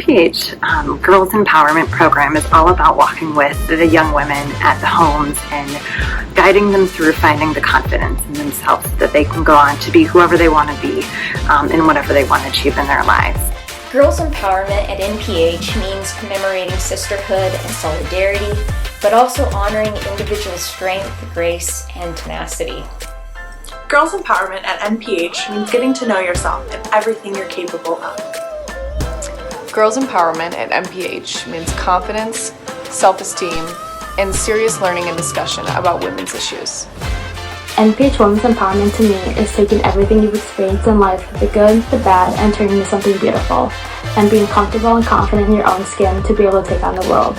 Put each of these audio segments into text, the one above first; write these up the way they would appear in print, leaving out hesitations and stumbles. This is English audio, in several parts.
NPH Girls Empowerment Program is all about walking with the young women at the homes and guiding them through finding the confidence in themselves so that they can go on to be whoever they want to be and whatever they want to achieve in their lives. Girls Empowerment at NPH means commemorating sisterhood and solidarity, but also honoring individual strength, grace, and tenacity. Girls Empowerment at NPH means getting to know yourself and everything you're capable of. Girls Empowerment at NPH means confidence, self-esteem, and serious learning and discussion about women's issues. NPH Women's Empowerment to me is taking everything you've experienced in life, the good, the bad, and turning it into something beautiful, and being comfortable and confident in your own skin to be able to take on the world.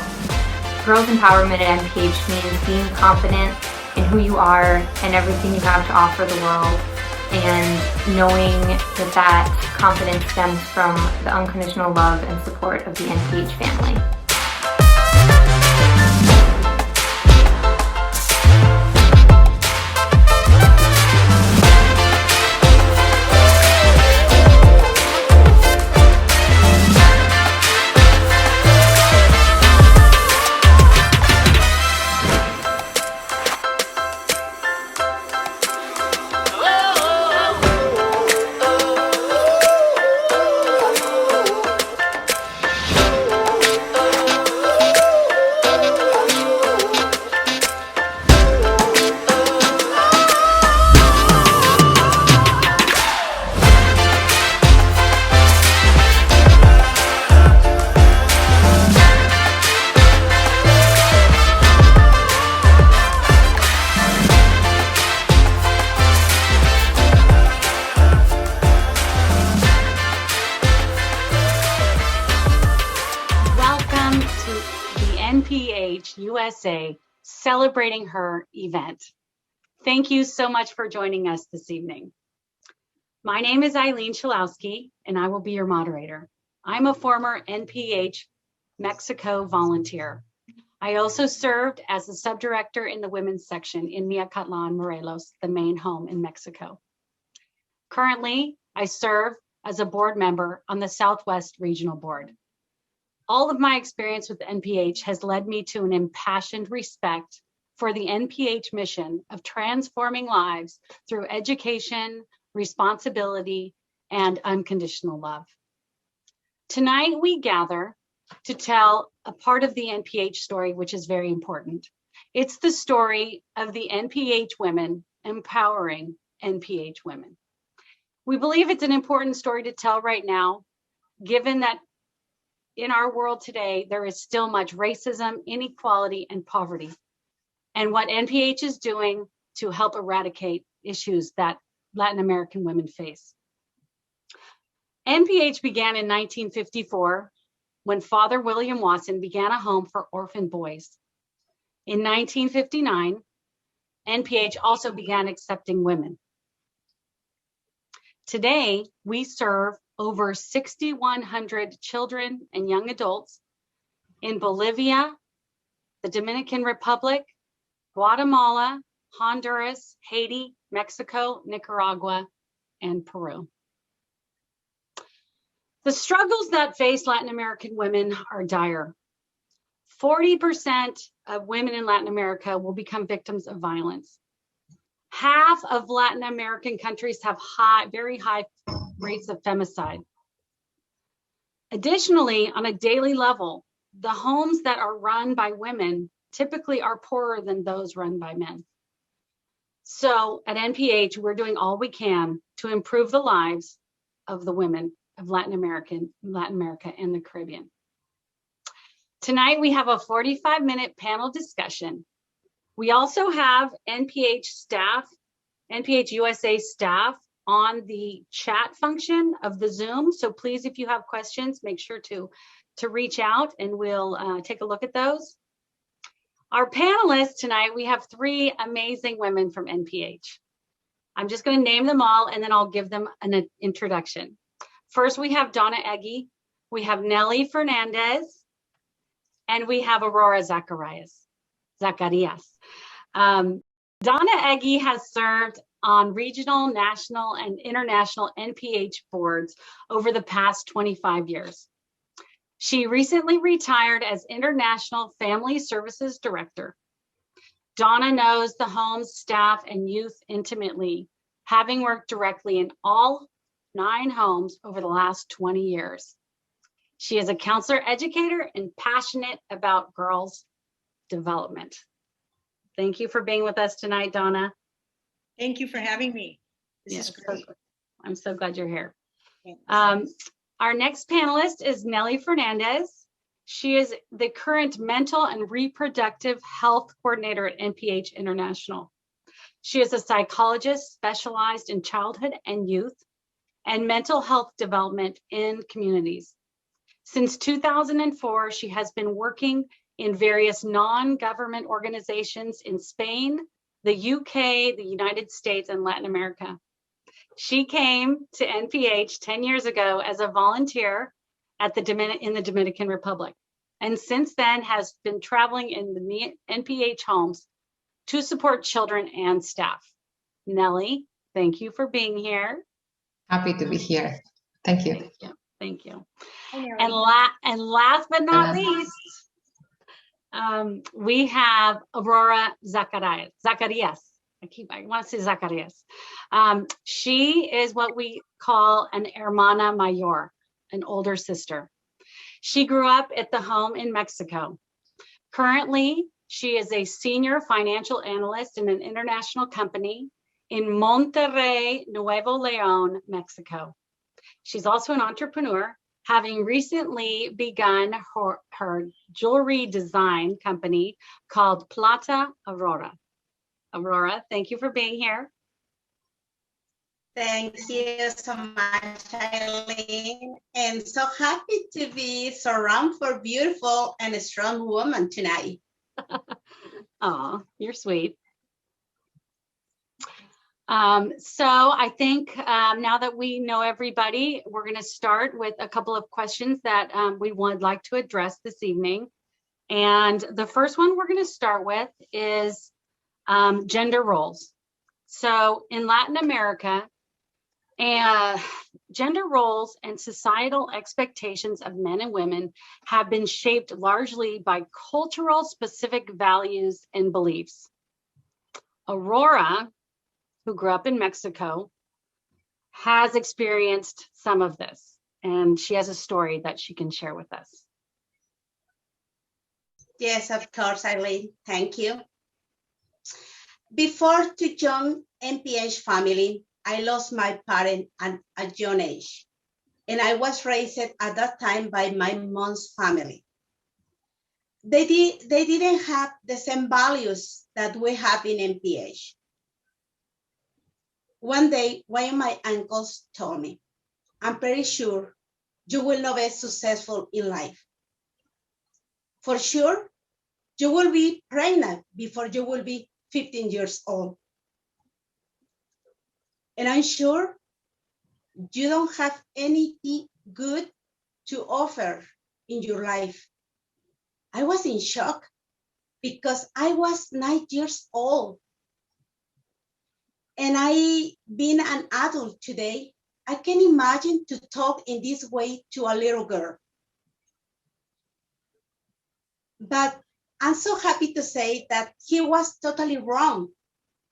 Girls Empowerment at NPH means being confident in who you are and everything you have to offer the world, and knowing that confidence stems from the unconditional love and support of the NPH family. NPH USA Celebrating Her event. Thank you so much for joining us this evening. My name is Eileen Chalowski, and I will be your moderator. I'm a former NPH Mexico volunteer. I also served as the subdirector in the women's section in Miacatlan, Morelos, the main home in Mexico. Currently, I serve as a board member on the Southwest Regional Board. All of my experience with NPH has led me to an impassioned respect for the NPH mission of transforming lives through education, responsibility, and unconditional love. Tonight, we gather to tell a part of the NPH story, which is very important. It's the story of the NPH women empowering NPH women. We believe it's an important story to tell right now, given that in our world today, there is still much racism, inequality, and poverty, and what NPH is doing to help eradicate issues that Latin American women face. NPH began in 1954 when Father William Watson began a home for orphan boys. In 1959, NPH also began accepting women. Today, we serve over 6,100 children and young adults in Bolivia, the Dominican Republic, Guatemala, Honduras, Haiti, Mexico, Nicaragua, and Peru. The struggles that face Latin American women are dire. 40% of women in Latin America will become victims of violence. Half of Latin American countries have very high rates of femicide. Additionally, on a daily level, the homes that are run by women typically are poorer than those run by men. So at NPH, we're doing all we can to improve the lives of the women of Latin America and the Caribbean. Tonight, we have a 45-minute panel discussion. We also have NPH USA staff on the chat function of the Zoom. So please, if you have questions, make sure to reach out and we'll take a look at those. Our panelists tonight, we have three amazing women from NPH. I'm just going to name them all and then I'll give them an introduction. First, we have Donna Eggy, we have Nelly Fernandez, and we have Aurora Zacarias. Donna Eggy has served on regional, national, and international NPH boards over the past 25 years. She recently retired as International Family Services Director. Donna knows the homes, staff, and youth intimately, having worked directly in all 9 homes over the last 20 years. She is a counselor educator and passionate about girls' development. Thank you for being with us tonight, Donna. Thank you for having me. This is great. I'm so glad you're here. Thanks. Our next panelist is Nelly Fernandez. She is the current mental and reproductive health coordinator at NPH International. She is a psychologist specialized in childhood and youth and mental health development in communities. Since 2004, she has been working in various non-government organizations in Spain, the UK, the United States, and Latin America. She came to NPH 10 years ago as a volunteer in the Dominican Republic, and since then has been traveling in the NPH homes to support children and staff. Nelly, thank you for being here. Happy to be here. Thank you. Thank you. And last but not least, we have Aurora Zacarias. I want to say Zacarias. She is what we call an hermana mayor, an older sister. She grew up at the home in Mexico. Currently, she is a senior financial analyst in an international company in Monterrey, Nuevo Leon, Mexico. She's also an entrepreneur, having recently begun her jewelry design company called Plata Aurora. Aurora, thank you for being here. Thank you so much, Eileen. And so happy to be surrounded for beautiful and strong women tonight. Oh, you're sweet. So I think now that we know everybody, we're going to start with a couple of questions that we would like to address this evening. And the first one we're going to start with is gender roles. So in Latin America, gender roles and societal expectations of men and women have been shaped largely by cultural specific values and beliefs. Aurora, who grew up in Mexico, has experienced some of this, and she has a story that she can share with us. Yes, of course, Eileen. Thank you. Before to join NPH family, I lost my parent at a young age, and I was raised at that time by my mom's family. They didn't have the same values that we have in NPH. One day, one of my uncles told me, I'm pretty sure you will not be successful in life. For sure, You will be pregnant before you will be 15 years old. And I'm sure you don't have anything good to offer in your life. I was in shock because I was 9 years old. And I, being an adult today, I can imagine to talk in this way to a little girl. But I'm so happy to say that he was totally wrong,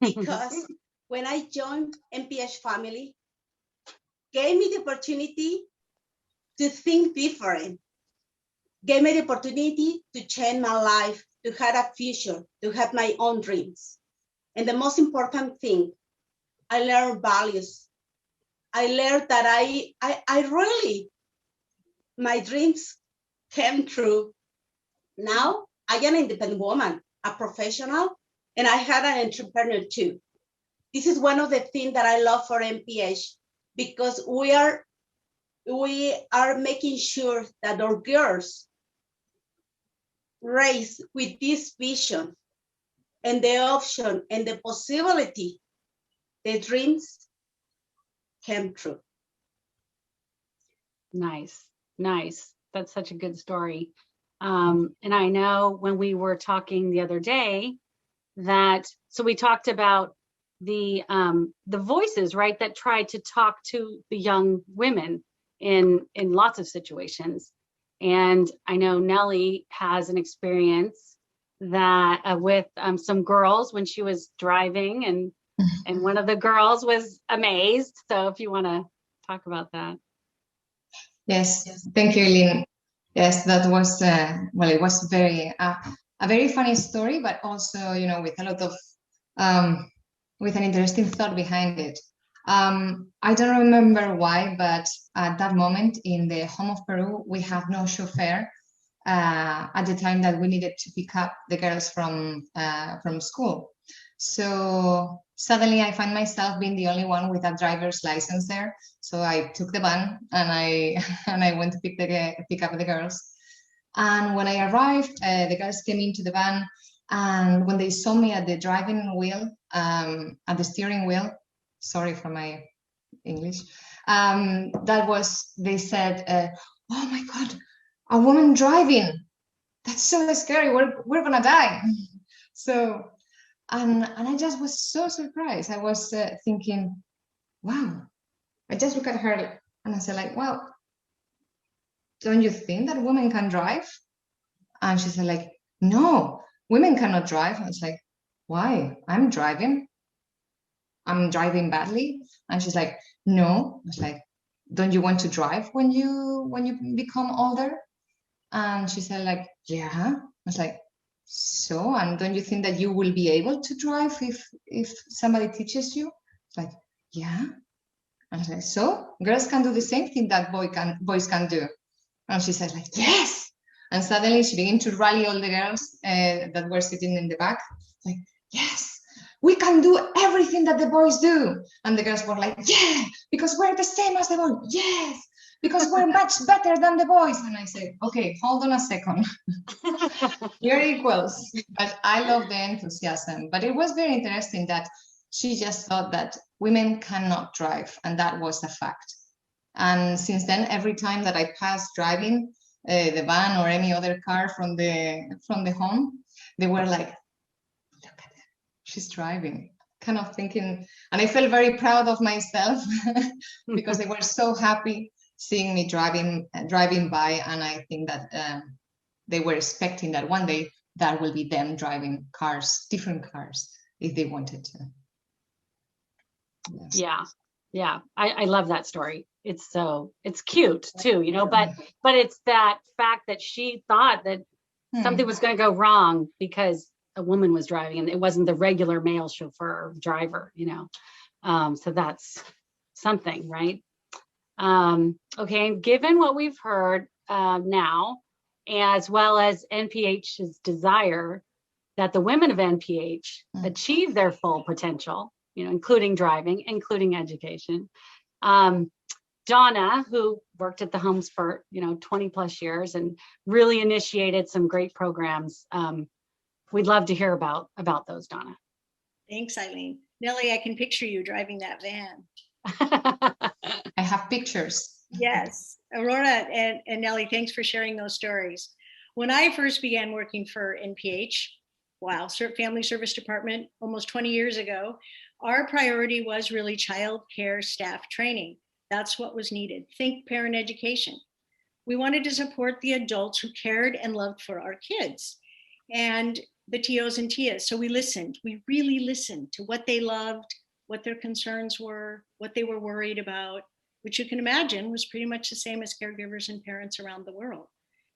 because when I joined NPH family, gave me the opportunity to think different, gave me the opportunity to change my life, to have a future, to have my own dreams. And the most important thing, I learned values. I learned that I really, my dreams came true. Now I am an independent woman, a professional, and I had an entrepreneur too. This is one of the things that I love for NPH, because we are making sure that our girls raised with this vision and the option and the possibility, the dreams came true. Nice. That's such a good story. And I know when we were talking the other day so we talked about the voices, right, that tried to talk to the young women in lots of situations. And I know Nelly has an experience that with some girls when she was driving, and one of the girls was amazed. So if you want to talk about that. Yes, thank you, Eileen. Yes, that was, well, it was a very funny story, but also, with a lot of, with an interesting thought behind it. I don't remember why, but at that moment in the home of Peru, we have no chauffeur at the time that we needed to pick up the girls from school. So suddenly I find myself being the only one with a driver's license there. So I took the van and I went to pick up the girls. And when I arrived, the girls came into the van, and when they saw me at the driving wheel, at the steering wheel, sorry for my English, they said, "Oh my God, a woman driving! That's so scary. We're gonna die." So. And I just was so surprised. I was thinking, wow. I just look at her and I said, like, well, don't you think that women can drive? And she said, like, no, women cannot drive. I was like, why? I'm driving badly. And she's like, no. I was like, don't you want to drive when you become older? And she said, like, yeah. I was like, so, and don't you think that you will be able to drive if somebody teaches you? It's like, yeah. And I was like, so girls can do the same thing that boys can do. And she said, like, yes. And suddenly she began to rally all the girls that were sitting in the back. Like, yes, we can do everything that the boys do. And the girls were like, yeah, because we're the same as the boys. Yes, because we're much better than the boys. And I said, okay, hold on a second. You're equals. But I love the enthusiasm. But it was very interesting that she just thought that women cannot drive, and that was a fact. And since then, every time that I pass driving the van or any other car from the home, they were like, look at her, she's driving. Kind of thinking, and I felt very proud of myself because they were so happy seeing me driving by, and I think that they were expecting that one day that will be them driving cars, different cars, if they wanted to. Yes. Yeah. I love that story. It's cute too, but it's that fact that she thought that something was going to go wrong because a woman was driving and it wasn't the regular male chauffeur or driver, so that's something, right? Okay, given what we've heard now, as well as NPH's desire that the women of NPH achieve their full potential, including driving, including education. Donna, who worked at the homes for 20 plus years and really initiated some great programs we'd love to hear about those, Donna. Thanks, Eileen. Nelly, I can picture you driving that van. I have pictures. Yes, Aurora and Nelly, thanks for sharing those stories. When I first began working for NPH, Family Service Department, almost 20 years ago, our priority was really child care staff training. That's what was needed. Think parent education. We wanted to support the adults who cared and loved for our kids and the TOs and TIAs. So we listened. We really listened to what they loved, what their concerns were, what they were worried about, which you can imagine was pretty much the same as caregivers and parents around the world.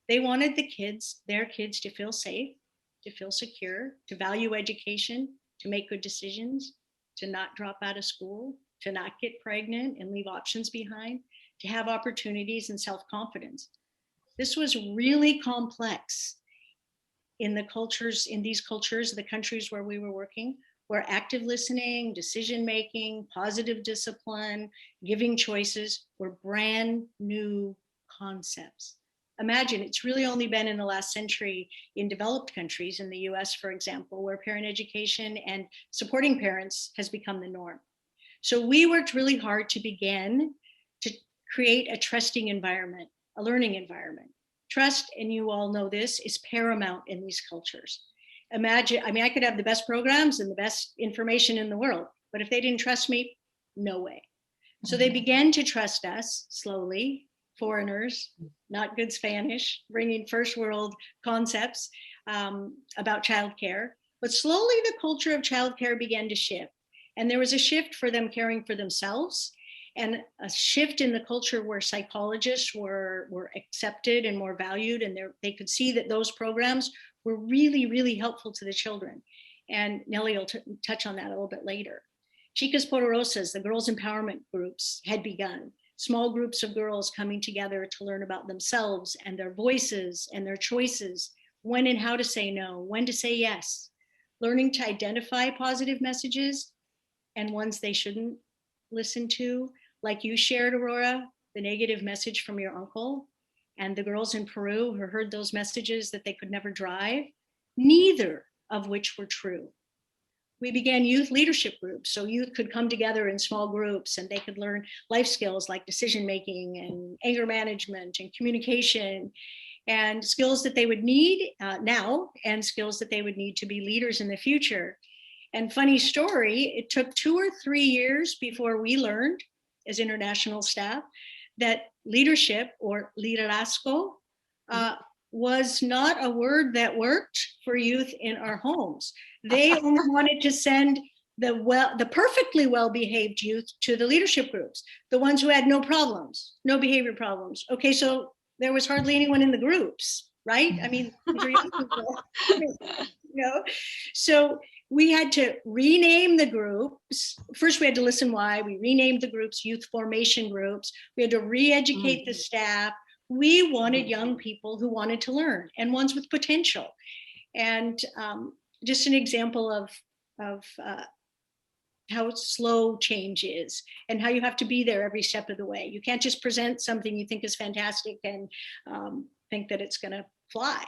They wanted their kids to feel safe, to feel secure, to value education, to make good decisions, to not drop out of school, to not get pregnant and leave options behind, to have opportunities and self-confidence. This was really complex in these cultures, the countries where we were working, where active listening, decision-making, positive discipline, giving choices were brand new concepts. Imagine, it's really only been in the last century in developed countries, in the US, for example, where parent education and supporting parents has become the norm. So we worked really hard to begin to create a trusting environment, a learning environment. Trust, and you all know this, is paramount in these cultures. Imagine, I could have the best programs and the best information in the world, but if they didn't trust me, no way. So they began to trust us slowly, foreigners, not good Spanish, bringing first world concepts about childcare. But slowly the culture of childcare began to shift. And there was a shift for them caring for themselves, and a shift in the culture where psychologists were accepted and more valued, and they could see that those programs were really, really helpful to the children. And Nelly will touch on that a little bit later. Chicas Poderosas, the girls' empowerment groups, had begun. Small groups of girls coming together to learn about themselves and their voices and their choices, when and how to say no, when to say yes, learning to identify positive messages and ones they shouldn't listen to, like you shared, Aurora, the negative message from your uncle, and the girls in Peru who heard those messages that they could never drive, neither of which were true. We began youth leadership groups, so youth could come together in small groups and they could learn life skills like decision-making and anger management and communication, and skills that they would need now, and skills that they would need to be leaders in the future. And funny story, it took 2 or 3 years before we learned as international staff that leadership, or liderazgo, was not a word that worked for youth in our homes. They only wanted to send the perfectly well-behaved youth to the leadership groups, the ones who had no problems, no behavior problems. Okay, so there was hardly anyone in the groups, right? I mean, these are young people, So we had to rename the groups. First, we had to listen why. We renamed the groups youth formation groups. We had to re-educate the staff. We wanted young people who wanted to learn, and ones with potential. And just an example of how slow change is, and how you have to be there every step of the way. You can't just present something you think is fantastic and think that it's going to fly.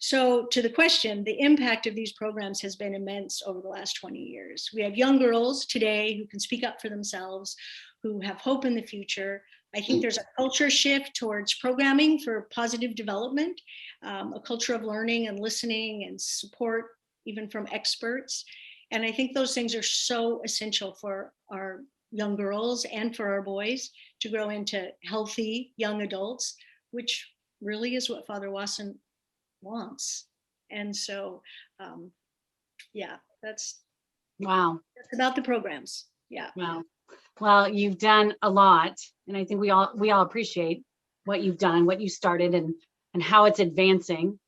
So to the question, the impact of these programs has been immense over the last 20 years. We have young girls today who can speak up for themselves, who have hope in the future. I think there's a culture shift towards programming for positive development, a culture of learning and listening and support, even from experts. And I think those things are so essential for our young girls and for our boys to grow into healthy young adults, which really is what Father Wasson wants. And so, yeah, that's about the programs. Yeah. Wow. Well, you've done a lot, and I think we all appreciate what you've done, what you started, and how it's advancing,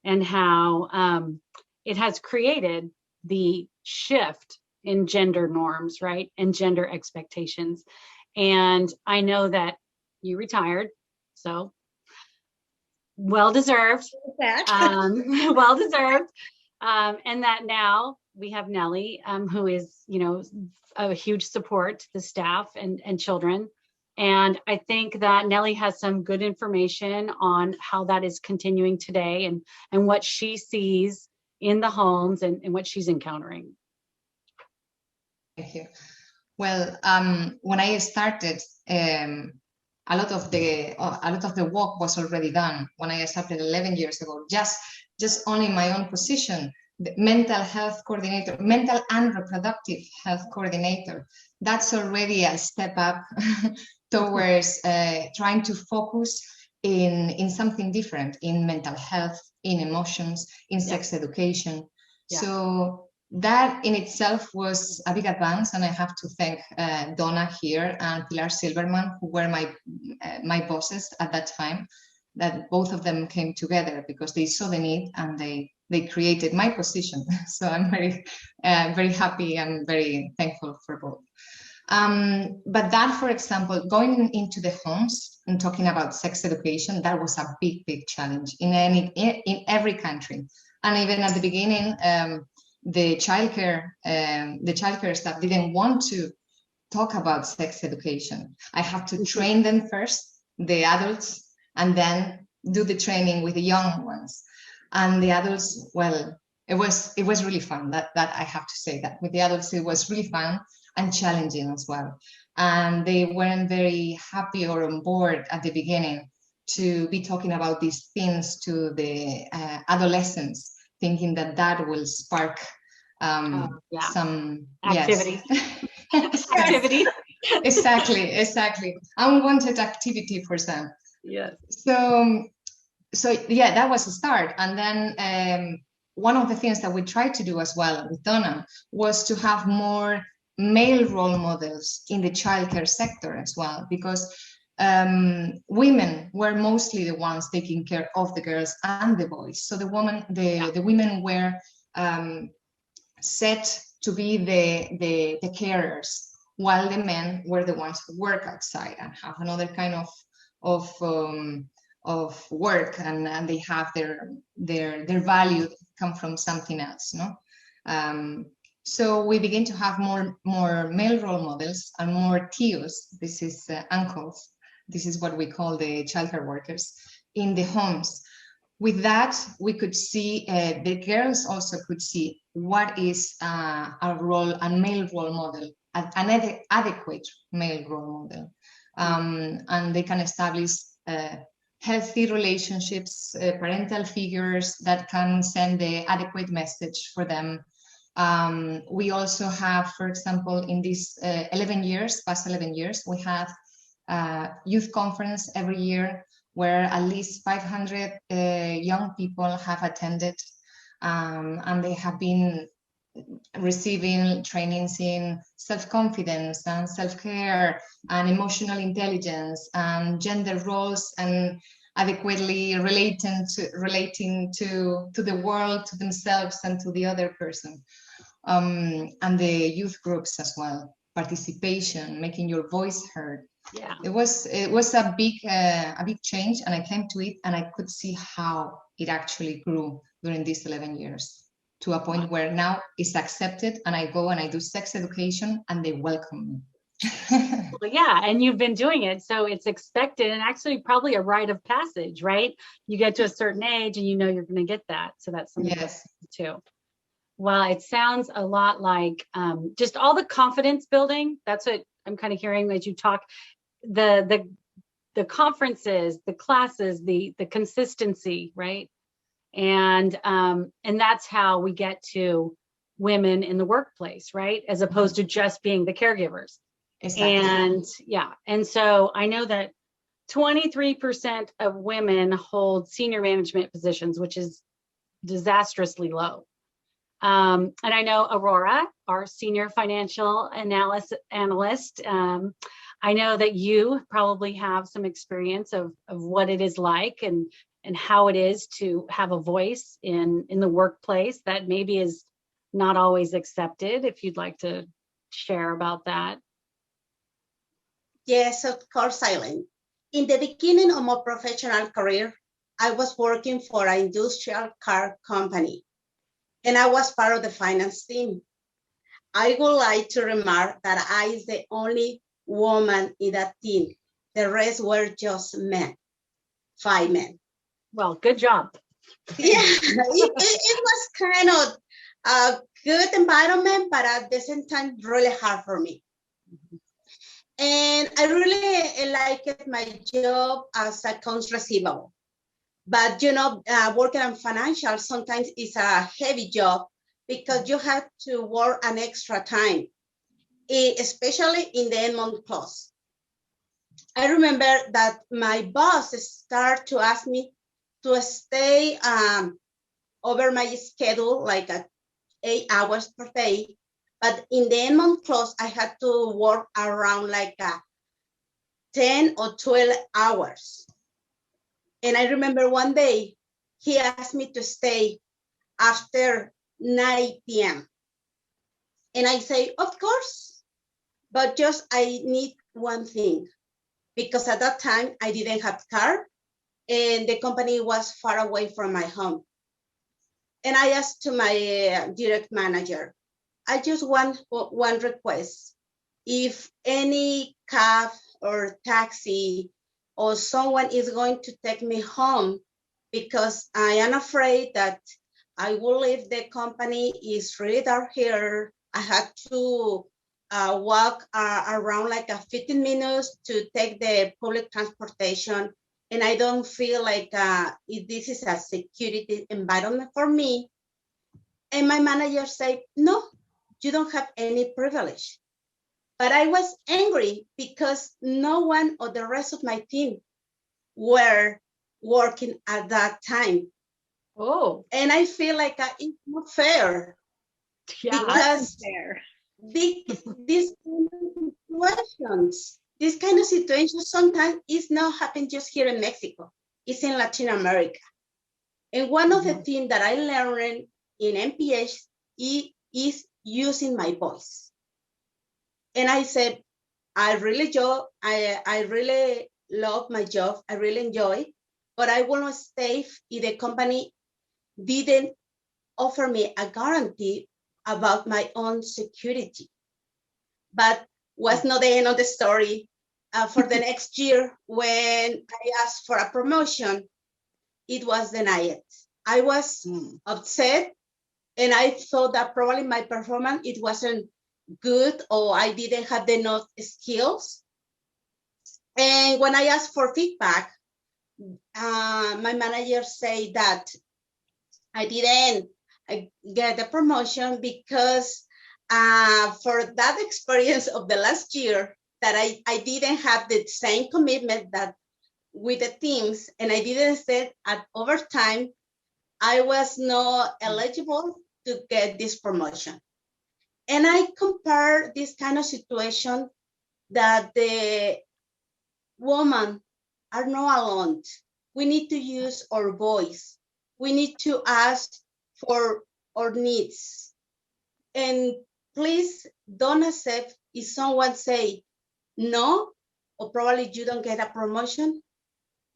and how it has created the shift in gender norms, right, and gender expectations. And I know that you retired, so well deserved. Well deserved. And that now we have Nelly, who is, a huge support to the staff and children. And I think that Nelly has some good information on how that is continuing today, and what she sees in the homes and what she's encountering. Thank you. Well, when I started, a lot of the work was already done when I started 11 years ago. Just only my own position, the mental health coordinator, mental and reproductive health coordinator. That's already a step up towards trying to focus in something different, in mental health, in emotions, in sex education. Yeah. So that in itself was a big advance, and I have to thank Donna here and Pilar Silverman, who were my bosses at that time, that both of them came together because they saw the need and they created my position. So I'm very happy and very thankful for both. But that, for example, going into the homes and talking about sex education, that was a big challenge in every country. And even at the beginning, the childcare staff didn't want to talk about sex education. I had to train them first, the adults, and then do the training with the young ones. And the adults, well, it was really fun. That I have to say that with the adults, it was really fun and challenging as well. And they weren't very happy or on board at the beginning to be talking about these things to the adolescents, thinking that will spark some activity. Yes. Activity. Exactly. Unwanted activity for some. Yes. So yeah, that was a start. And then one of the things that we tried to do as well with Donna was to have more male role models in the childcare sector as well, because women were mostly the ones taking care of the girls and the boys. So the women were set to be the carers, while the men were the ones who work outside and have another kind of work, and they have their value come from something else, no? So we begin to have more male role models and more tios. This is uncles. This is what we call the childcare workers in the homes. With that, we could see, the girls also could see what is a male role model, an adequate male role model. And they can establish healthy relationships, parental figures that can send the adequate message for them. We also have, for example, in these past 11 years, we have youth conference every year where at least 500 young people have attended, and they have been receiving trainings in self-confidence and self-care and emotional intelligence and gender roles and adequately relating to the world, to themselves and to the other person. And the youth groups as well, participation, making your voice heard. Yeah, it was a big change, and I came to it and I could see how it actually grew during these 11 years to a point where now it's accepted, and I go and I do sex education and they welcome me. Well, yeah, and you've been doing it, so it's expected, and actually probably a rite of passage, right? You get to a certain age and you know you're going to get that, so that's something too. Well, it sounds a lot like just all the confidence building. That's what I'm kind of hearing as you talk. The conferences, the classes, the consistency, right? And that's how we get to women in the workplace, right? As opposed to just being the caregivers. Exactly. And so I know that 23% of women hold senior management positions, which is disastrously low. And I know Aurora, our senior financial analyst, I know that you probably have some experience of what it is like and how it is to have a voice in the workplace that maybe is not always accepted. If you'd like to share about that. Yes, of course, Eileen. In the beginning of my professional career, I was working for an industrial car company, and I was part of the finance team. I would like to remark that I is the only woman in that team. The rest were just men, 5 men. Well, good job. Yeah, it was kind of a good environment, but at the same time, really hard for me. And I really liked my job as accounts receivable. But, working on financial sometimes is a heavy job because you have to work an extra time, especially in the end month close. I remember that my boss started to ask me to stay over my schedule, like 8 hours per day. But in the end month close, I had to work around like 10 or 12 hours. And I remember one day he asked me to stay after 9 p.m. And I say, of course, but just I need one thing, because at that time I didn't have a car and the company was far away from my home. And I asked to my direct manager, I just want one request. If any cab or taxi or someone is going to take me home, because I am afraid that I will leave the company. It's really dark here. I had to walk around like 15 minutes to take the public transportation. And I don't feel like this is a security environment for me. And my manager said, no, you don't have any privilege. But I was angry because no one of the rest of my team were working at that time. Oh. And I feel like it's not fair. Yeah, because fair. These kind of situations sometimes is not happening just here in Mexico. It's in Latin America. And one of the things that I learned in NPH is using my voice. And I said, I really love my job. I really enjoy, but I will not stay if the company didn't offer me a guarantee about my own security. But was not the end of the story. For the next year, when I asked for a promotion, it was denied. I was upset, and I thought that probably my performance, it wasn't good, or I didn't have enough skills. And when I asked for feedback, my manager said that I didn't get the promotion because for that experience of the last year, that I didn't have the same commitment that with the teams, and I didn't say at overtime, I was not eligible to get this promotion. And I compare this kind of situation that the women are not alone. We need to use our voice. We need to ask for our needs. And please don't accept if someone say no, or probably you don't get a promotion.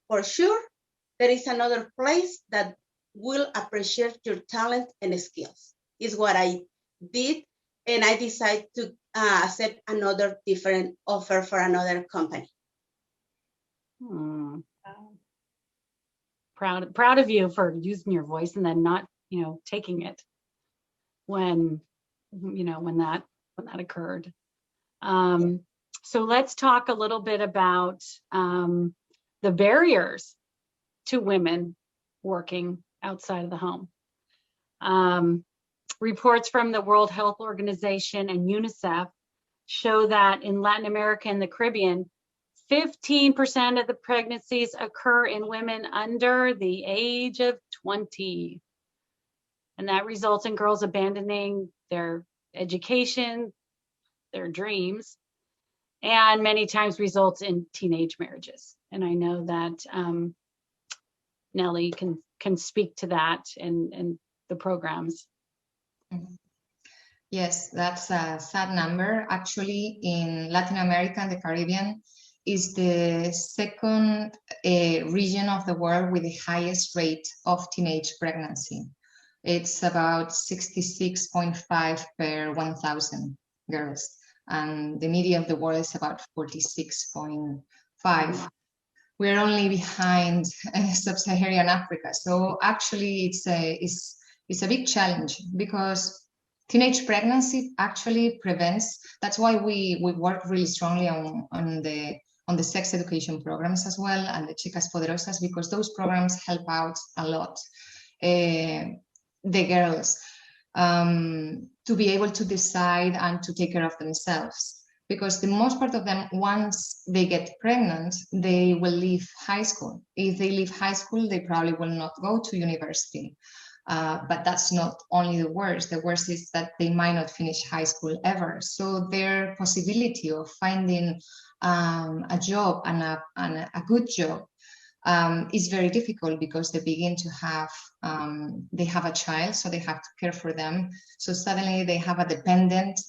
For sure, there is another place that will appreciate your talent and skills. Is what I did, and I decided to accept another different offer for another company. Proud of you for using your voice and then not, taking it when that occurred. So let's talk a little bit about the barriers to women working outside of the home. Reports from the World Health Organization and UNICEF show that in Latin America and the Caribbean, 15% of the pregnancies occur in women under the age of 20. And that results in girls abandoning their education, their dreams, and many times results in teenage marriages. And I know that Nelly can speak to that and the programs. Yes, that's a sad number. Actually, in Latin America and the Caribbean is the second region of the world with the highest rate of teenage pregnancy. It's about 66.5 per 1,000 girls. And the median of the world is about 46.5. we're only behind sub-Saharan Africa. So actually it's a big challenge, because teenage pregnancy actually prevents. That's why we work really strongly on the sex education programs as well, and the Chicas Poderosas, because those programs help out a lot the girls to be able to decide and to take care of themselves. Because the most part of them, once they get pregnant, they will leave high school. If they leave high school, they probably will not go to university. But that's not only the worst. The worst is that they might not finish high school ever. So their possibility of finding a job and a good job is very difficult, because they begin to have, they have a child, so they have to care for them. So suddenly they have a dependent,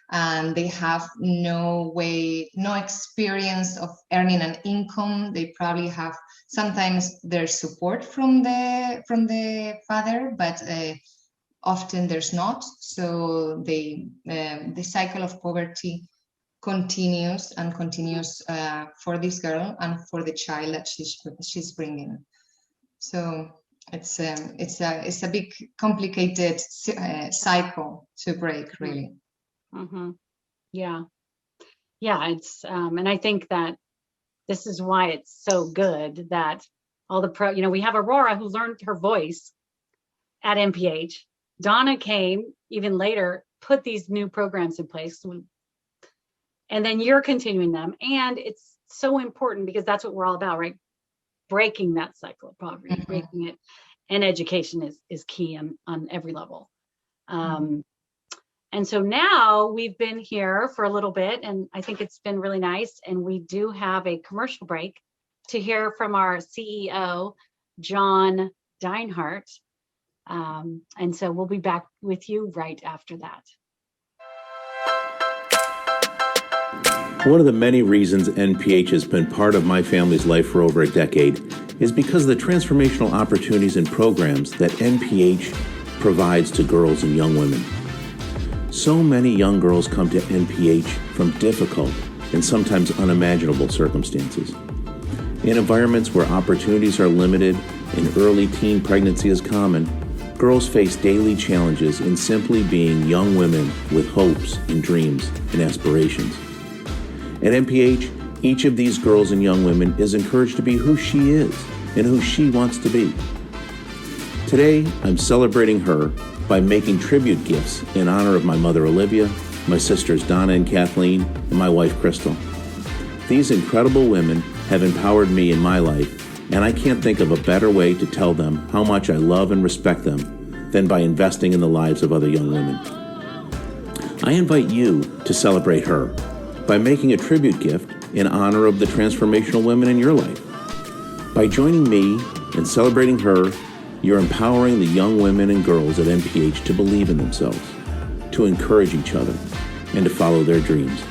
and they have no experience of earning an income. They probably have sometimes there's support from the father, but often there's not. So the cycle of poverty continues for this girl and for the child that she's bringing. So it's a big complicated cycle to break, really. Mm-hmm. Yeah. It's and I think that this is why it's so good that all the we have Aurora, who learned her voice at NPH. Donna came even later, put these new programs in place, and then you're continuing them. And it's so important, because that's what we're all about, right? Breaking that cycle of poverty, mm-hmm. breaking it, and education is key on every level. And so now we've been here for a little bit, and I think it's been really nice. And we do have a commercial break to hear from our CEO, John Deinhardt. And so we'll be back with you right after that. One of the many reasons NPH has been part of my family's life for over a decade is because of the transformational opportunities and programs that NPH provides to girls and young women. So many young girls come to NPH from difficult and sometimes unimaginable circumstances. In environments where opportunities are limited and early teen pregnancy is common, girls face daily challenges in simply being young women with hopes and dreams and aspirations. At NPH, each of these girls and young women is encouraged to be who she is and who she wants to be. Today, I'm celebrating her by making tribute gifts in honor of my mother Olivia, my sisters Donna and Kathleen, and my wife Crystal. These incredible women have empowered me in my life, and I can't think of a better way to tell them how much I love and respect them than by investing in the lives of other young women. I invite you to celebrate her by making a tribute gift in honor of the transformational women in your life. By joining me in celebrating her, you're empowering the young women and girls at NPH to believe in themselves, to encourage each other, and to follow their dreams.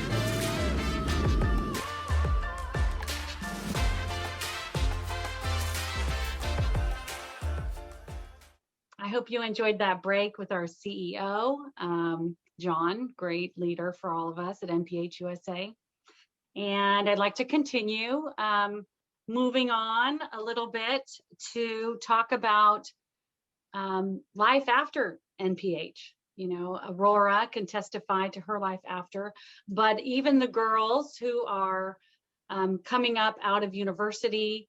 I hope you enjoyed that break with our CEO, John, great leader for all of us at NPH USA. And I'd like to continue moving on a little bit to talk about life after NPH. Aurora can testify to her life after, but even the girls who are coming up out of university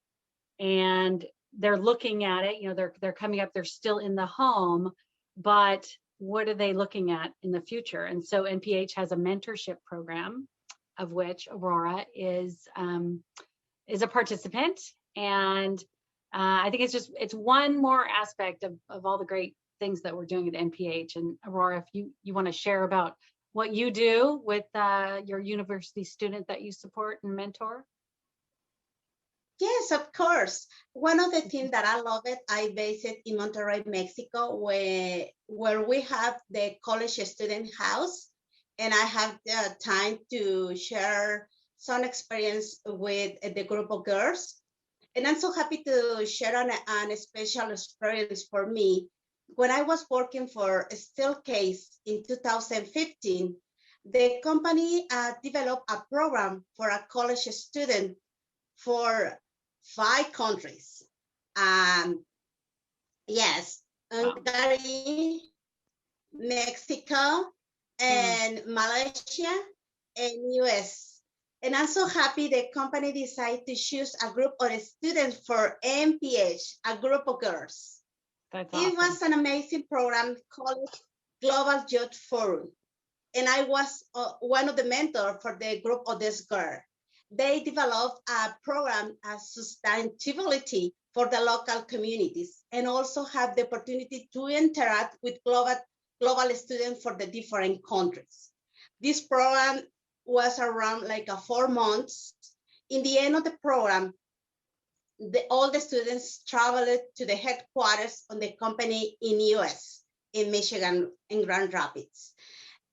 and they're looking at it, they're coming up, they're still in the home, but what are they looking at in the future? And so NPH has a mentorship program, of which Aurora is a participant. And I think it's one more aspect of all the great things that we're doing at NPH. And Aurora, if you want to share about what you do with your university student that you support and mentor. Yes, of course. One of the things that I love it, I based it in Monterrey, Mexico, where we have the college student house, and I have the time to share some experience with the group of girls. And I'm so happy to share an special experience for me. When I was working for Steelcase in 2015, the company developed a program for a college student for 5 countries. Yes, Hungary, Mexico, and Malaysia, and US. And I'm so happy the company decided to choose a group of students for NPH, a group of girls. That's It awesome. was an amazing program called Global Youth Forum. And I was one of the mentors for the group of this girl. They developed a program of sustainability for the local communities and also have the opportunity to interact with global students for the different countries. This program was around like 4 months. In the end of the program, all the students traveled to the headquarters of the company in US, in Michigan, in Grand Rapids.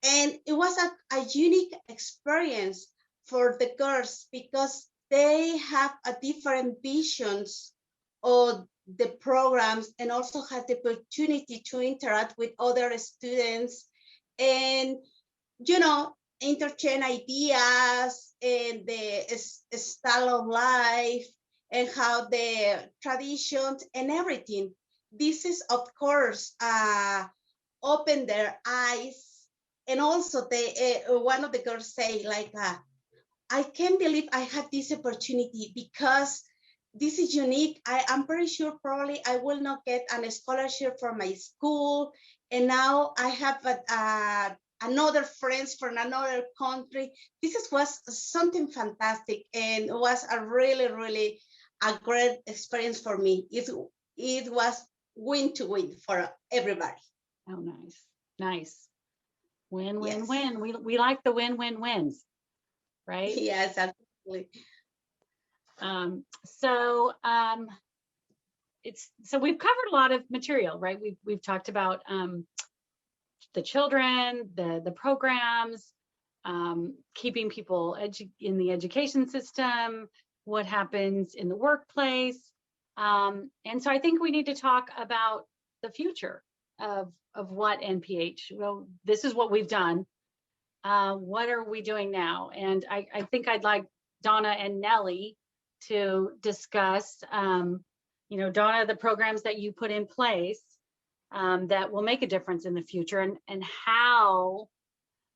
And it was a unique experience for the girls because they have a different visions of the programs and also had the opportunity to interact with other students and, you know, interchange ideas and the style of life and how the traditions and everything. This is, of course, open their eyes. And also, one of the girls say, like, I can't believe I had this opportunity because this is unique. I'm pretty sure probably I will not get a scholarship from my school. And now I have another friends from another country. Was something fantastic and it was a really, really a great experience for me. It was win to win for everybody. Oh, nice. Nice. Win, win, Yes. win. We like the win, win, wins, right? Yes, absolutely. So we've covered a lot of material, right? We've talked about the children, the programs, keeping people in the education system, what happens in the workplace. And so I think we need to talk about the future of what NPH, well, this is what we've done. What are we doing now? And I think I'd like Donna and Nelly to discuss, Donna, the programs that you put in place that will make a difference in the future and how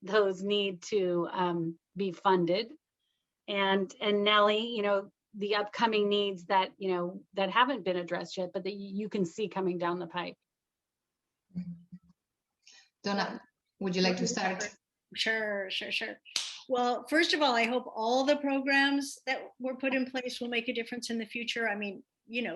those need to be funded. And Nelly, the upcoming needs that, that haven't been addressed yet, but that you can see coming down the pipe. Donna, would you like to start? Sure. Well, first of all, I hope all the programs that were put in place will make a difference in the future. I mean,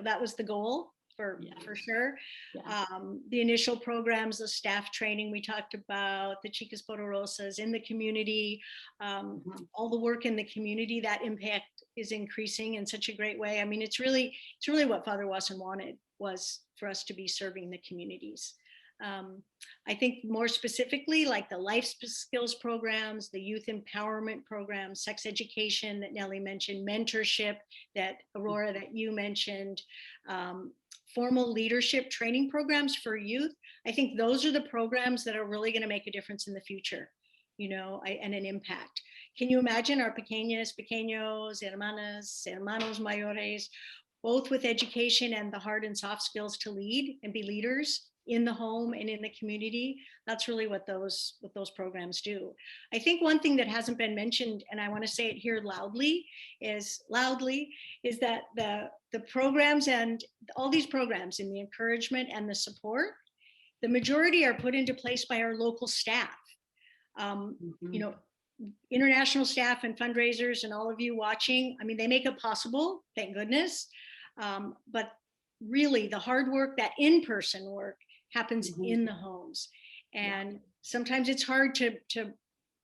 that was the goal for sure. Yeah. The initial programs, the staff training we talked about, the Chicas Poderosas in the community, all the work in the community, that impact is increasing in such a great way. I mean, it's really what Father Wasson wanted, was for us to be serving the communities. I think more specifically, like the life skills programs, the youth empowerment programs, sex education that Nelly mentioned, mentorship that Aurora, that you mentioned, formal leadership training programs for youth. I think those are the programs that are really going to make a difference in the future, and an impact. Can you imagine our pequeñas, pequeños, hermanas, hermanos mayores, both with education and the hard and soft skills to lead and be leaders in the home and in the community? That's really what those programs do. I think one thing that hasn't been mentioned, and I want to say it here loudly, is that the programs and all these programs and the encouragement and the support, the majority are put into place by our local staff. International staff and fundraisers and all of you watching, I mean, they make it possible, thank goodness. But really the hard work, that in-person work, happens in the homes. And sometimes it's hard to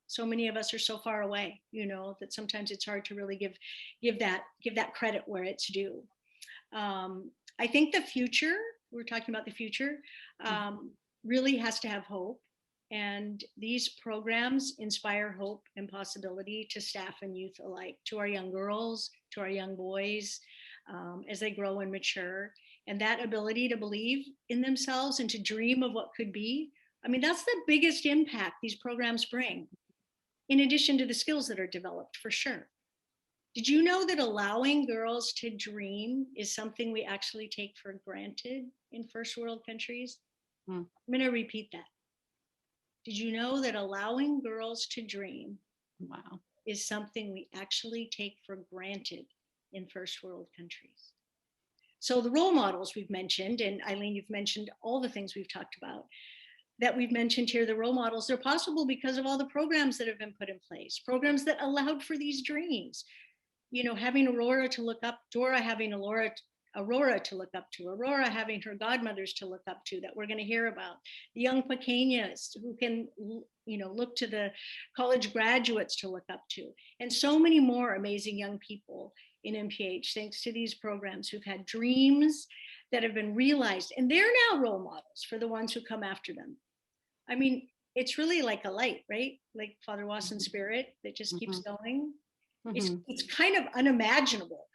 so many of us are so far away, that sometimes it's hard to really give that credit where it's due. I think the future, we're talking about the future, really has to have hope. And these programs inspire hope and possibility to staff and youth alike, to our young girls, to our young boys, as they grow and mature. And that ability to believe in themselves and to dream of what could be, I mean, that's the biggest impact these programs bring, in addition to the skills that are developed, for sure. Did you know that allowing girls to dream is something we actually take for granted in first world countries? I'm going to repeat that. Did you know that allowing girls to dream is something we actually take for granted in first world countries? So the role models we've mentioned, and Eileen, you've mentioned all the things we've talked about that we've mentioned here, the role models, they're possible because of all the programs that have been put in place, programs that allowed for these dreams. You know, having Aurora to look up, Dora having Aurora to look up to, Aurora having her godmothers to look up to that we're going to hear about, the young Pequeñas who can, you know, look to the college graduates to look up to, and so many more amazing young people in NPH, thanks to these programs who've had dreams that have been realized, and they're now role models for the ones who come after them. I mean, it's really like a light, right? Like Father Wasson's spirit that just keeps going. It's kind of unimaginable,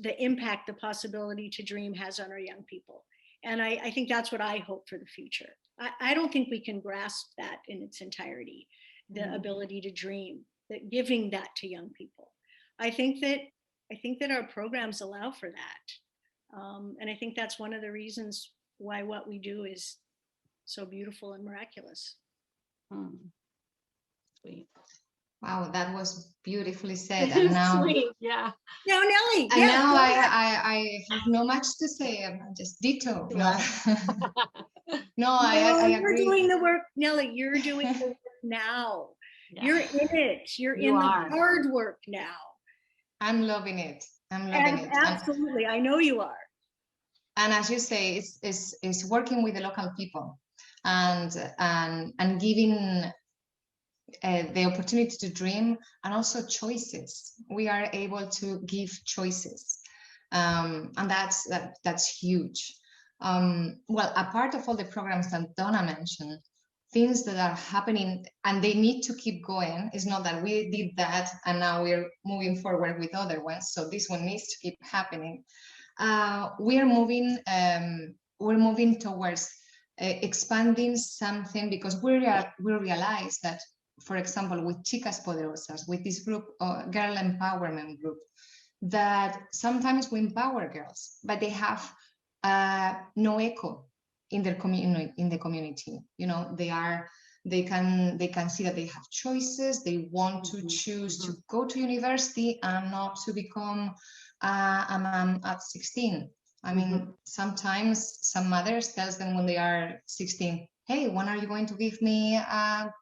the impact, the possibility to dream has on our young people. And I think that's what I hope for the future. I don't think we can grasp that in its entirety, the ability to dream, that giving that to young people. I think that our programs allow for that. And I think that's one of the reasons why what we do is so beautiful and miraculous. Sweet. Wow, that was beautifully said. And now, sweet, yeah. Now, Nelly. And now I have no much to say. I'm just ditto. No, I agree. You're doing the work, Nelly. You're doing the work now. Yeah. You're in it. You're in the hard work now. I'm loving it. I'm loving it. Absolutely, I know you are. And as you say, it's working with the local people and giving the opportunity to dream, and also choices. We are able to give choices, and that's huge. Well, a part of all the programs that Donna mentioned, things that are happening and they need to keep going. It's not that we did that and now we're moving forward with other ones, so this one needs to keep happening. We're moving towards expanding something, because we realize that, for example, with Chicas Poderosas, with this group, girl empowerment group, that sometimes we empower girls, but they have no echo in their community. You know, they can see that they have choices. They want to choose to go to university and not to become a mom at 16. I mean, sometimes some mothers tells them when they are 16, hey, when are you going to give me a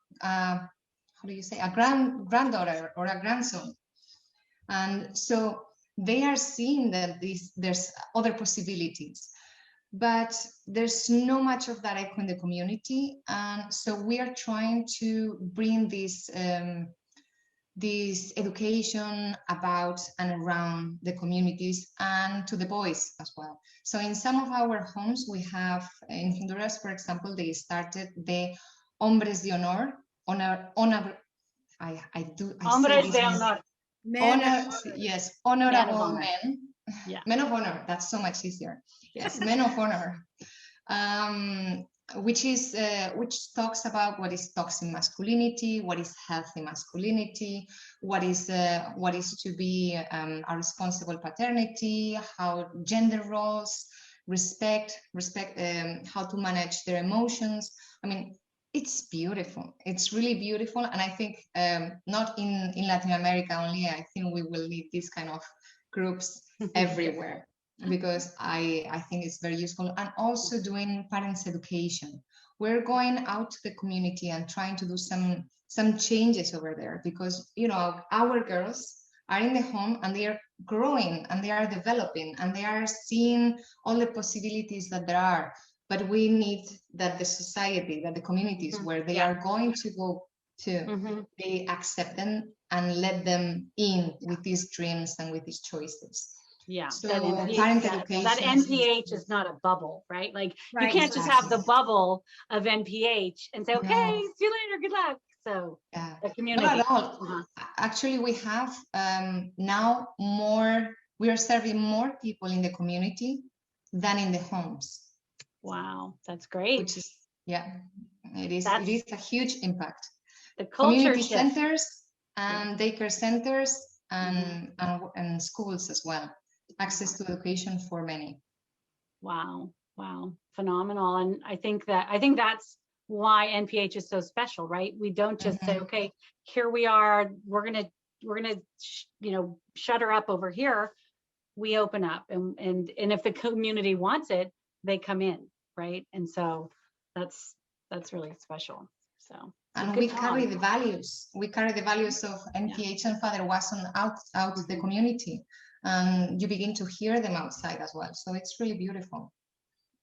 granddaughter or a grandson? And so they are seeing that there's other possibilities, but there's no much of that echo in the community. And so we are trying to bring this education about and around the communities and to the boys as well. So in some of our homes, we have, in Honduras, for example, they started the Hombres de Honor, honorable men. Yeah. Men of honor. That's so much easier. Yes, men of honor. Which talks about what is toxic masculinity, what is healthy masculinity, what is to be a responsible paternity, how gender roles, respect, how to manage their emotions. I mean, it's beautiful. It's really beautiful, and I think not in Latin America only. I think we will need these kind of groups everywhere, because I think it's very useful. And also doing parents education. We're going out to the community and trying to do some changes over there, because, you know, our girls are in the home and they are growing and they are developing and they are seeing all the possibilities that there are. But we need that the society, that the communities where they are going to go to, they accept them and let them in with these dreams and with these choices. Yeah, so that NPH is not a bubble, right? Like you can't just have the bubble of NPH and say, okay, see you later, good luck. So the community. Not at all. Actually, we have now we are serving more people in the community than in the homes. Wow, that's great. Which is, it is a huge impact. The culture community centers and daycare centers and schools as well. Access to education for many. Wow, phenomenal. And I think that's why NPH is so special, right? We don't just say, okay, here we are, we're gonna shut her up over here. We open up, and if the community wants it, they come in, right? And so that's really special. So and we carry the values. We carry the values of NPH and Father Wasson out of the community, and you begin to hear them outside as well. So it's really beautiful.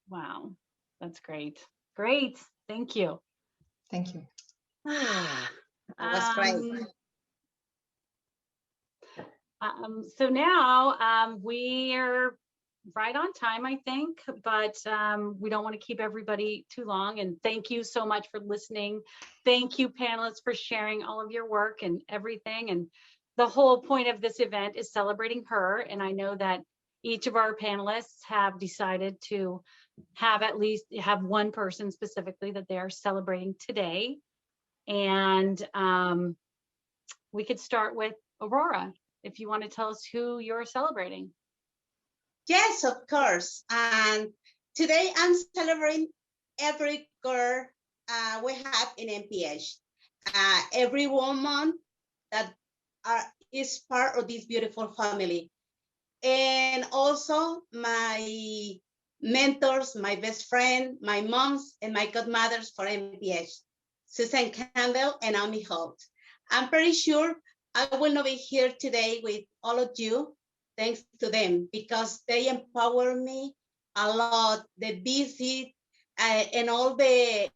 Wow, that's great. Great, thank you. Thank you. That was great. So now we're right on time, I think, but we don't want to keep everybody too long. And thank you so much for listening. Thank you, panelists, for sharing all of your work and everything. And the whole point of this event is celebrating her. And I know that each of our panelists have decided to at least have one person specifically that they are celebrating today. And we could start with Aurora, if you want to tell us who you're celebrating. Yes, of course. And today I'm celebrating every girl we have in NPH. Every woman that is part of this beautiful family. And also my mentors, my best friend, my moms, and my godmothers for NPH, Susan Campbell and Amy Holt. I'm pretty sure I will not be here today with all of you, thanks to them, because they empower me a lot. The visit and all the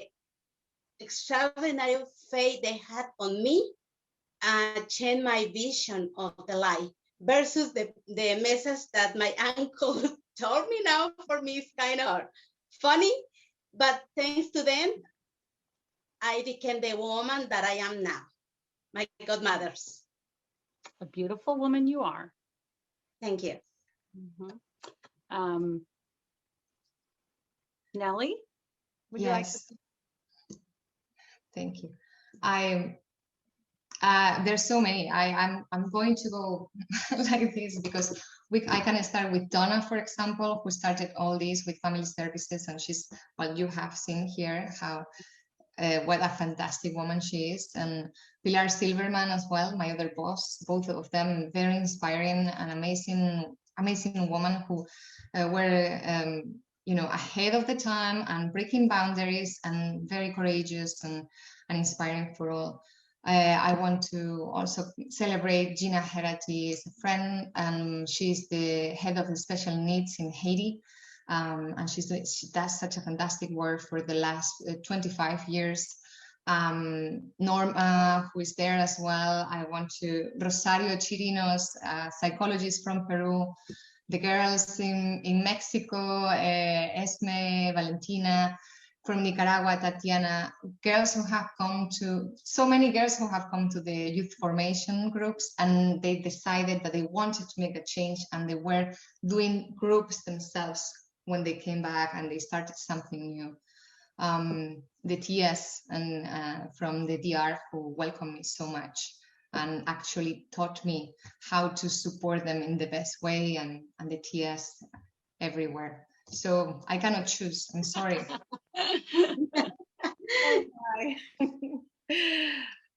extraordinary faith they had on me changed my vision of the life versus the message that my uncle told me. Now for me it's kind of funny, but thanks to them, I became the woman that I am now. My godmothers. A beautiful woman you are. Thank you. Nelly, would you like to? Thank you. There's so many. I'm going to go like this because I can start with Donna, for example, who started all this with family services, and she's what you have seen here, how what a fantastic woman she is. And Pilar Silverman as well, my other boss, both of them very inspiring and amazing woman who were ahead of the time and breaking boundaries and very courageous and inspiring for all. I want to also celebrate Gina Herati, is a friend, and she's the head of the special needs in Haiti. And she does such a fantastic work for the last 25 years. Norma, who is there as well. I want to, Rosario Chirinos, psychologist from Peru. The girls in Mexico, Esme, Valentina, from Nicaragua, Tatiana, so many girls who have come to the youth formation groups, and they decided that they wanted to make a change, and they were doing groups themselves when they came back, and they started something new. The TS and from the DR, who welcomed me so much and actually taught me how to support them in the best way, and the TS everywhere. So I cannot choose, I'm sorry.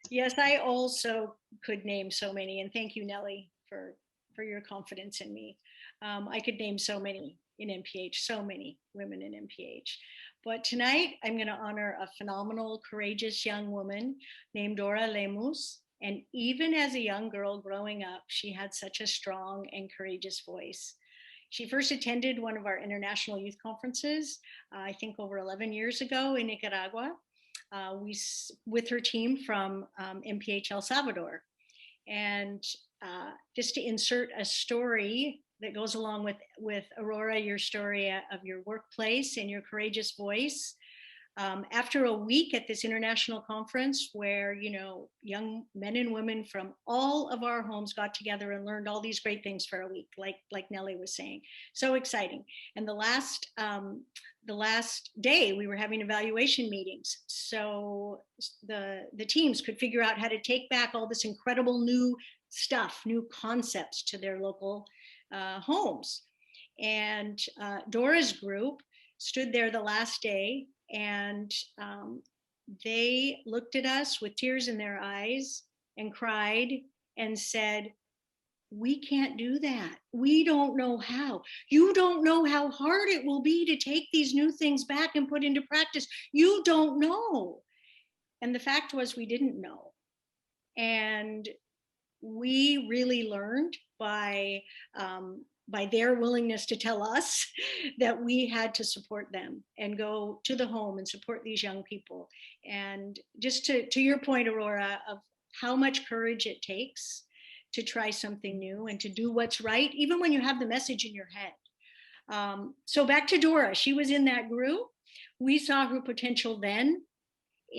Yes, I also could name so many, and thank you, Nelly, for your confidence in me. I could name so many in NPH, so many women in NPH. But tonight, I'm going to honor a phenomenal, courageous young woman named Dora Lemus. And even as a young girl growing up, she had such a strong and courageous voice. She first attended one of our international youth conferences, I think over 11 years ago in Nicaragua, with her team from NPH El Salvador. And just to insert a story that goes along with Aurora, your story of your workplace and your courageous voice. After a week at this international conference where, young men and women from all of our homes got together and learned all these great things for a week, like Nelly was saying. So exciting. And the last day we were having evaluation meetings. So the teams could figure out how to take back all this incredible new stuff, new concepts to their local homes. And Dora's group stood there the last day, and they looked at us with tears in their eyes and cried and said, "We can't do that. We don't know how. You don't know how hard it will be to take these new things back and put into practice. You don't know." And the fact was, we didn't know. And we really learned by their willingness to tell us that we had to support them and go to the home and support these young people. And just to your point, Aurora, of how much courage it takes to try something new and to do what's right, even when you have the message in your head. So back to Dora, she was in that group. We saw her potential then,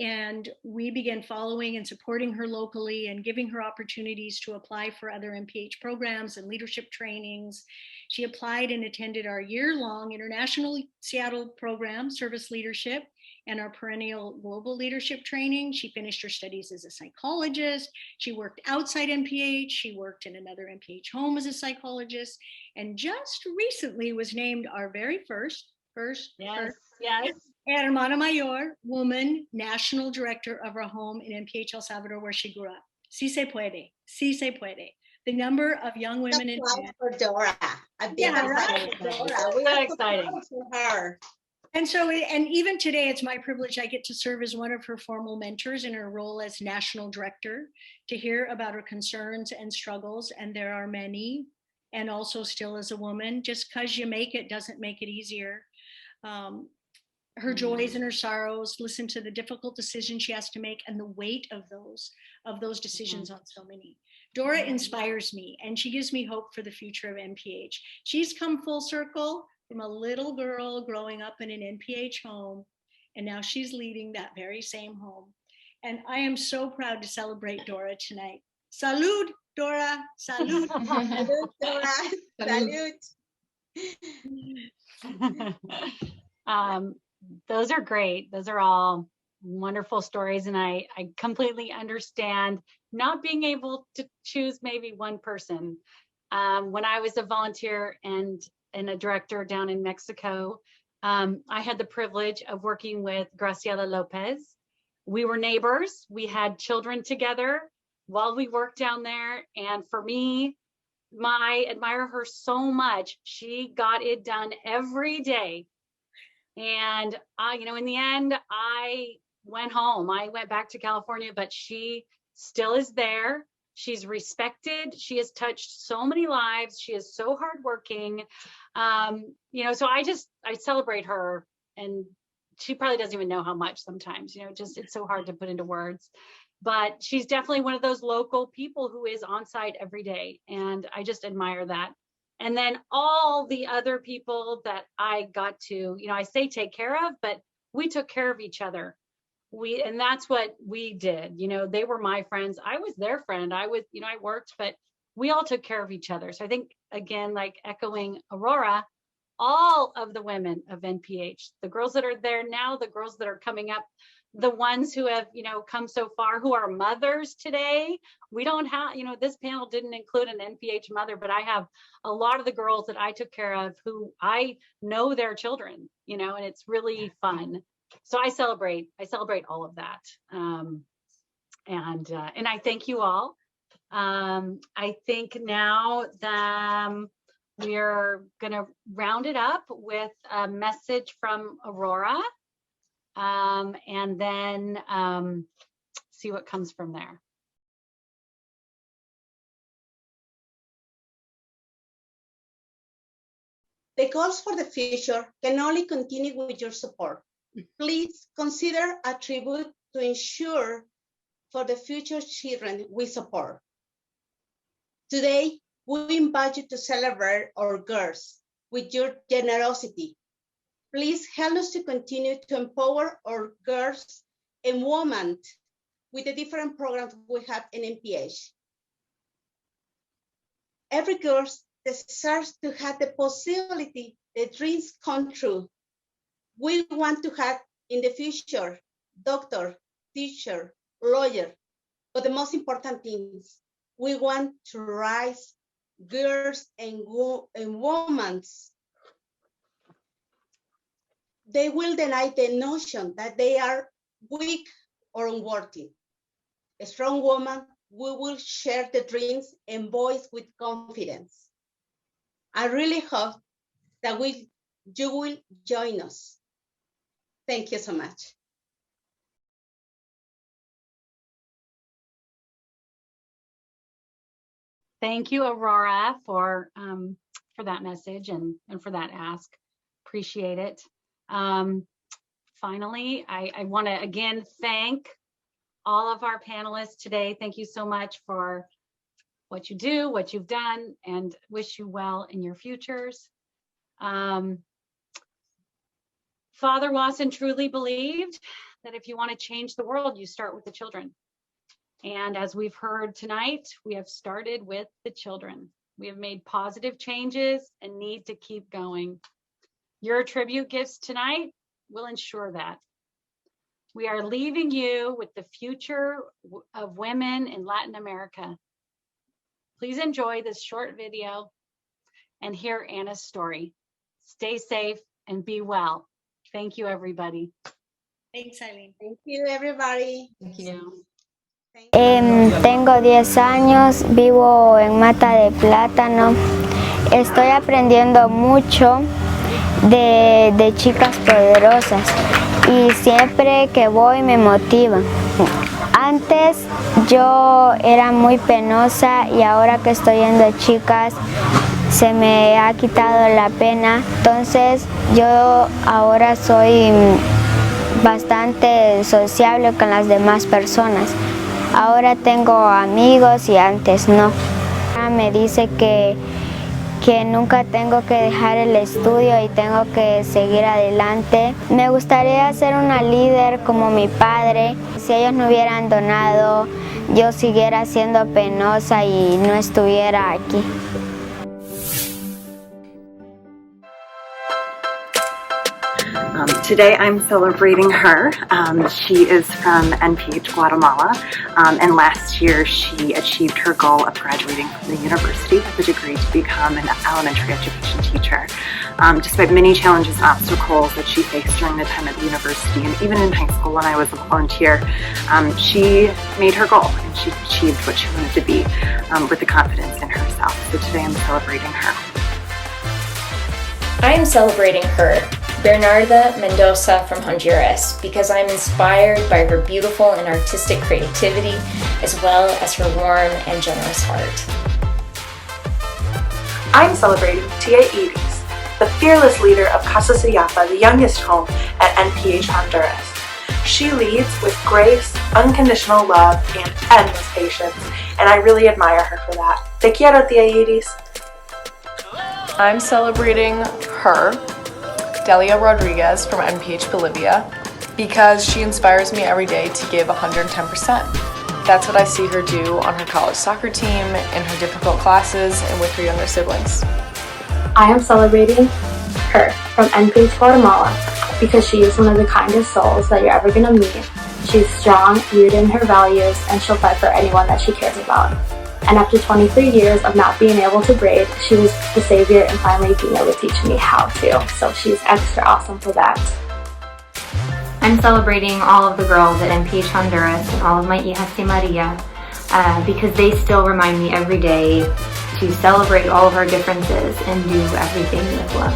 and we began following and supporting her locally and giving her opportunities to apply for other NPH programs and leadership trainings. She applied and attended our year-long international Seattle program, Service Leadership, and our perennial global leadership training. She finished her studies as a psychologist. She worked outside NPH. She worked in another NPH home as a psychologist, and just recently was named our very first Hermana Mayor woman national director of our home in NPH El Salvador, where she grew up. Sí se puede. Sí se puede. The number of young women in for Dora. Yeah, right. Dora. We are exciting for her. And so, and even today, it's my privilege. I get to serve as one of her formal mentors in her role as national director, to hear about her concerns and struggles. And there are many, and also still as a woman, just because you make it doesn't make it easier. Her joys and her sorrows, listen to the difficult decisions she has to make and the weight of those decisions on so many. Dora inspires me, and she gives me hope for the future of NPH. She's come full circle from a little girl growing up in an NPH home, and now she's leading that very same home. And I am so proud to celebrate Dora tonight. Salud, Dora. Salud. Salud, Dora. Salud. Those are great. Those are all wonderful stories. And I completely understand not being able to choose maybe one person. When I was a volunteer and a director down in Mexico, I had the privilege of working with Graciela Lopez. We were neighbors. We had children together while we worked down there. And for me, I admire her so much. She got it done every day. And in the end, I went home. I went back to California, but she still is there. She's respected. She has touched so many lives. She is so hardworking. So I celebrate her, and she probably doesn't even know how much sometimes, it's so hard to put into words, but she's definitely one of those local people who is on site every day. And I just admire that. And then all the other people that I got to, I say take care of, but we took care of each other. And that's what we did. They were my friends. I was their friend. I worked, but we all took care of each other. So I think, again, like echoing Aurora, all of the women of NPH, the girls that are there now, the girls that are coming up, the ones who have, come so far, who are mothers today. We don't have, this panel didn't include an NPH mother, but I have a lot of the girls that I took care of who I know their children, and it's really fun. So I celebrate all of that. And I thank you all. I think now that we're gonna round it up with a message from Aurora, and then see what comes from there. The goals for the future can only continue with your support. Please consider a tribute to ensure for the future children we support. Today, we invite you to celebrate our girls with your generosity. Please help us to continue to empower our girls and women with the different programs we have in NPH. Every girl deserves to have the possibility, the dreams come true. We want to have in the future, doctor, teacher, lawyer, but the most important thing is we want to raise girls and women. They will deny the notion that they are weak or unworthy. A strong woman, we will share the dreams and voice with confidence. I really hope that you will join us. Thank you so much. Thank you, Aurora, for that message and for that ask. Appreciate it. Finally, I want to again thank all of our panelists today. Thank you so much for what you do, what you've done, and wish you well in your futures. Father Wasson truly believed that if you want to change the world, you start with the children. And as we've heard tonight, we have started with the children. We have made positive changes and need to keep going. Your tribute gifts tonight will ensure that. We are leaving you with the future of women in Latin America. Please enjoy this short video and hear Anna's story. Stay safe and be well. Thank you, everybody. Thanks, Eileen. Thank you, everybody. Thank you. Tengo 10 años, vivo en Mata de Plátano. Estoy aprendiendo mucho de chicas poderosas y siempre que voy me motivan. Antes yo era muy penosa y ahora que estoy yendo de chicas se me ha quitado la pena. Entonces yo ahora soy bastante sociable con las demás personas. Ahora tengo amigos y antes no. Me dice que nunca tengo que dejar el estudio y tengo que seguir adelante. Me gustaría ser una líder como mi padre. Si ellos no hubieran donado, yo siguiera siendo penosa y no estuviera aquí. Today I'm celebrating her. She is from NPH Guatemala, and last year she achieved her goal of graduating from the university with a degree to become an elementary education teacher. Despite many challenges and obstacles that she faced during the time at the university and even in high school when I was a volunteer, she made her goal and she achieved what she wanted to be with the confidence in herself. So today I'm celebrating her. I am celebrating her, Bernarda Mendoza from Honduras, because I'm inspired by her beautiful and artistic creativity, as well as her warm and generous heart. I'm celebrating Tia Edis, the fearless leader of Casa Suyapa, the youngest home at NPH Honduras. She leads with grace, unconditional love, and endless patience, and I really admire her for that. Te quiero, Tia Edis. I'm celebrating her, Delia Rodriguez from NPH Bolivia, because she inspires me every day to give 110%. That's what I see her do on her college soccer team, in her difficult classes, and with her younger siblings. I am celebrating her from NPH Guatemala because she is one of the kindest souls that you're ever going to meet. She's strong, rooted in her values, and she'll fight for anyone that she cares about. And after 23 years of not being able to braid, she was the savior in finally being able to teach me how to. So she's extra awesome for that. I'm celebrating all of the girls at NPH Honduras and all of my hijas de Maria because they still remind me every day to celebrate all of our differences and do everything with love.